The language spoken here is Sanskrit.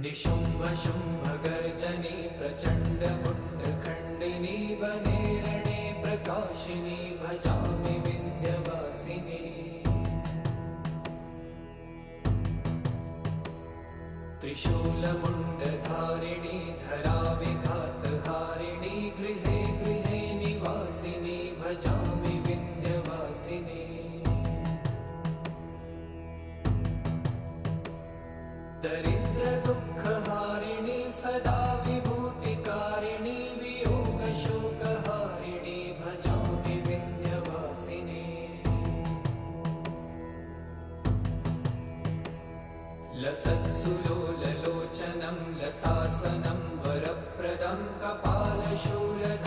निशुम्भ शुम्भ गर्जनी प्रचण्ड मुण्ड खण्डिनी वने रणे प्रकाशिनी भजामि विन्ध्यवासिनी। त्रिशूलमुण्डधारिणी धराविघातहारिणी गृहे गृहे निवासिनी भजामि विन्ध्यवासिनी। दरिद्र दुःखहारिणी सदा विभूतिकारिणी वियोगशोकहारिणी भजामि विन्ध्यवासिनी। लसत्सुलोललोचनं लतासनं वरप्रदं कपालशूलधरं